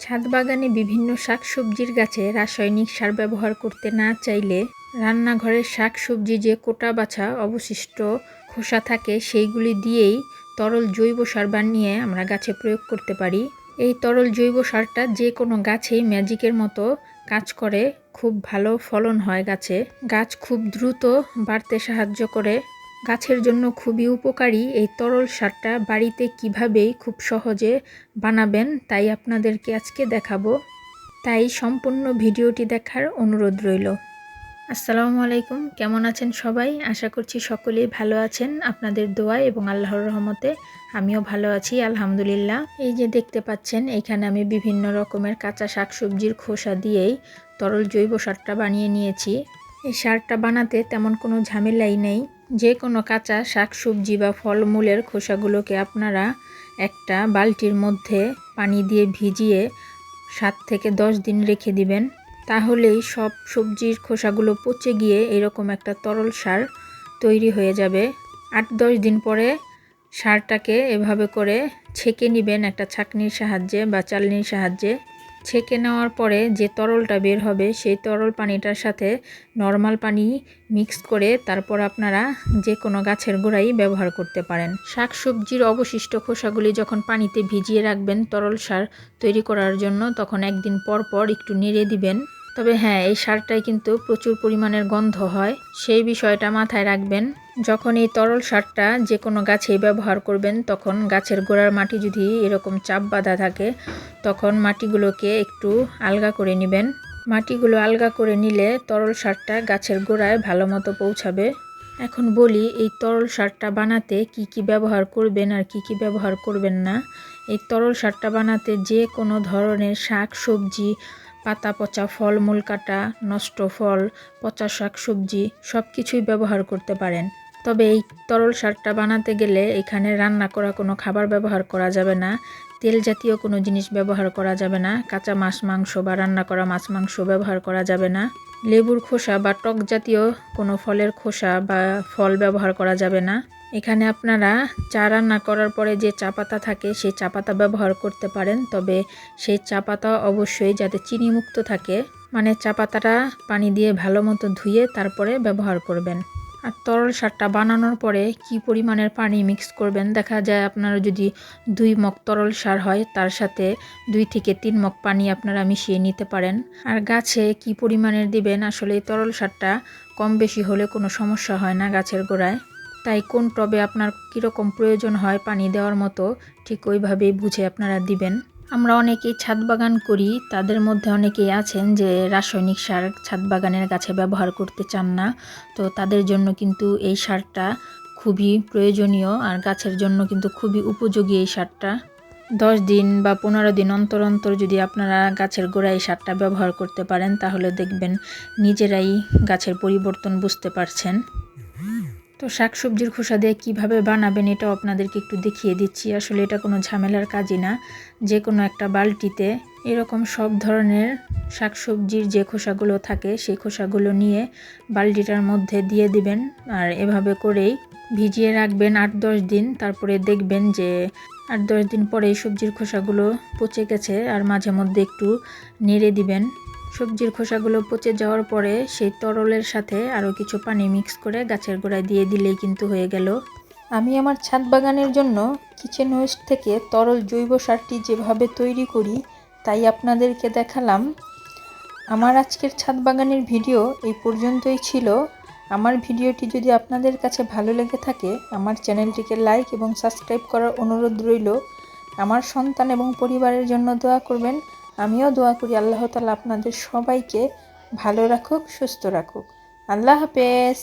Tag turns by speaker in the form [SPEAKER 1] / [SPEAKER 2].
[SPEAKER 1] ছাদ বাগানে বিভিন্ন শাকসবজির গাছে রাসায়নিক সার ব্যবহার করতে না চাইলে রান্নাঘরের শাকসবজি যে কোটা বাছা অবশিষ্ট খোসা থাকে সেইগুলি দিয়েই তরল জৈব সার বানিয়ে আমরা গাছে প্রয়োগ করতে পারি। এই তরল জৈব সারটা যে কোনো গাছেই ম্যাজিকের মতো কাজ করে, খুব ভালো ফলন হয় গাছে, গাছ খুব দ্রুত বাড়তে সাহায্য করে। গাছের জন্য খুবই উপকারী এই তরল সারটা বাড়িতে কিভাবে খুব সহজে বানাবেন তাই আপনাদেরকে আজকে দেখাবো। তাই সম্পূর্ণ ভিডিওটি দেখার অনুরোধ রইল। আসসালামু আলাইকুম, কেমন আছেন সবাই? আশা করছি সকলেই ভালো আছেন। আপনাদের দোয়া এবং আল্লাহর রহমতে আমিও ভালো আছি, আলহামদুলিল্লাহ। এই যে দেখতে পাচ্ছেন, এখানে আমি বিভিন্ন রকমের কাঁচা শাকসবজির খোসা দিয়েই তরল জৈব সারটা বানিয়ে নিয়েছি। এই সারটা বানাতে তেমন কোনো ঝামেলাই নেই। যে কোনো কাঁচা শাকসবজি বা ফলমূলের খোসাগুলোকে আপনারা একটা বালতির মধ্যে পানি দিয়ে ভিজিয়ে 7 থেকে 10 দিন রেখে দিবেন। তাহলেই সব সবজির খোসাগুলো পচে গিয়ে এরকম একটা তরল সার তৈরি হয়ে যাবে। 8-10 দিন পরে সারটাকে এভাবে করে ছেঁকে নেবেন একটা ছাঁকনির সাহায্যে বা চালনির সাহায্যে। ছেঁকে নেওয়ার পরে যে তরলটা বের হবে সেই তরল পানিটার সাথে নর্মাল পানি মিক্স করে তারপর আপনারা যে কোনো গাছের গোড়ায় ব্যবহার করতে পারেন। শাকসবজির অবশিষ্ট খোসাগুলি যখন পানিতে ভিজিয়ে রাখবেন তরল সার তৈরি করার জন্য, তখন একদিন পর পর একটু নেড়ে দিবেন। তবে হ্যাঁ, এই সারটায় কিন্তু প্রচুর পরিমাণের গন্ধ হয়, সেই বিষয়টা মাথায় রাখবেন। যখন এই তরল সারটা যে কোনো গাছেই ব্যবহার করবেন তখন গাছের গোড়ার মাটি যদি এরকম চাপ বাঁধা থাকে তখন মাটিগুলোকে একটু আলগা করে নেবেন। মাটিগুলো আলগা করে নিলে তরল সারটা গাছের গোড়ায় ভালো মতো পৌঁছাবে। এখন বলি এই তরল সারটা বানাতে কি কি ব্যবহার করবেন আর কি কি ব্যবহার করবেন না। এই তরল সারটা বানাতে যে কোনো ধরনের শাক সবজি, পাতা পচা ফল, মূল কাটা, নষ্ট ফল, পচা শাক সবজি সব কিছুই ব্যবহার করতে পারেন। তবে এই তরল সারটা বানাতে গেলে এখানে রান্না করা কোনো খাবার ব্যবহার করা যাবে না, তেল জাতীয় কোনো জিনিস ব্যবহার করা যাবে না, কাঁচা মাছ মাংস বা রান্না করা মাছ মাংস ব্যবহার করা যাবে না, লেবুর খোসা বা টক জাতীয় কোনো ফলের খোসা বা ফল ব্যবহার করা যাবে না। এখানে আপনারা চা রান্না করার পরে যে চা পাতা থাকে সেই চা পাতা ব্যবহার করতে পারেন, তবে সেই চা পাতা অবশ্যই যাতে চিনি মুক্ত থাকে, মানে চা পাতাটা পানি দিয়ে ভালো মতো ধুয়ে তারপরে ব্যবহার করবেন। আর তরল সারটা বানানোর পরে কি পরিমাণের পানি মিক্স করবেন, দেখা যায় আপনারা যদি 2 মগ তরল সার হয় তার সাথে 2 থেকে 3 মগ পানি আপনারা মিশিয়ে নিতে পারেন। আর গাছে কি পরিমাণের দিবেন, আসলে এই তরল সারটা কম বেশি হলে কোনো সমস্যা হয় না গাছের গোড়ায়। তাই কোন টবে আপনার কীরকম প্রয়োজন হয় পানি দেওয়ার মতো ঠিক ওইভাবেই বুঝে আপনারা দিবেন। আমরা অনেকেই ছাদ বাগান করি, তাদের মধ্যে অনেকেই আছেন যে রাসায়নিক সার ছাদ বাগানের গাছে ব্যবহার করতে চান না, তো তাদের জন্য কিন্তু এই সারটা খুবই প্রয়োজনীয় আর গাছের জন্য কিন্তু খুবই উপযোগী। এই সারটা 10 দিন বা 15 দিন অন্তর অন্তর যদি আপনারা গাছের গোড়ায় এই সারটা ব্যবহার করতে পারেন তাহলে দেখবেন নিজেরাই গাছের পরিবর্তন বুঝতে পারছেন। তো শাকসবজির খোসা দিয়ে কীভাবে বানাবেন এটাও আপনাদেরকে একটু দেখিয়ে দিচ্ছি। আসলে এটা কোনো ঝামেলার কাজই না। যে কোনো একটা বালতিতে এরকম সব ধরনের শাকসবজির যে খোসাগুলো থাকে সেই খোসাগুলো নিয়ে বালতিটার মধ্যে দিয়ে দিবেন আর এভাবে করেই ভিজিয়ে রাখবেন 8-10 দিন। তারপরে দেখবেন যে 8-10 দিন পরে এই সবজির খোসাগুলো পচে গেছে আর মাঝে মধ্যে একটু নেড়ে দিবেন। সবজির খোসাগুলো পচে যাওয়ার পরে সেই তরলের সাথে আরও কিছু পানি মিক্স করে গাছের গোড়ায় দিয়ে দিলেই কিন্তু হয়ে গেল। আমি আমার ছাদ বাগানের জন্য কিচেন ওয়েস্ট থেকে তরল জৈব সারটি যেভাবে তৈরি করি তাই আপনাদেরকে দেখালাম। আমার আজকের ছাদ বাগানের ভিডিও এই পর্যন্তই ছিল। আমার ভিডিওটি যদি আপনাদের কাছে ভালো লেগে থাকে আমার চ্যানেলটিকে লাইক এবং সাবস্ক্রাইব করার অনুরোধ রইল। আমার সন্তান এবং পরিবারের জন্য দোয়া করবেন। আমিও দোয়া করি আল্লাহ তাআলা আপনাদের সবাইকে ভালো রাখুক, সুস্থ রাখুক। আল্লাহ হাফেজ।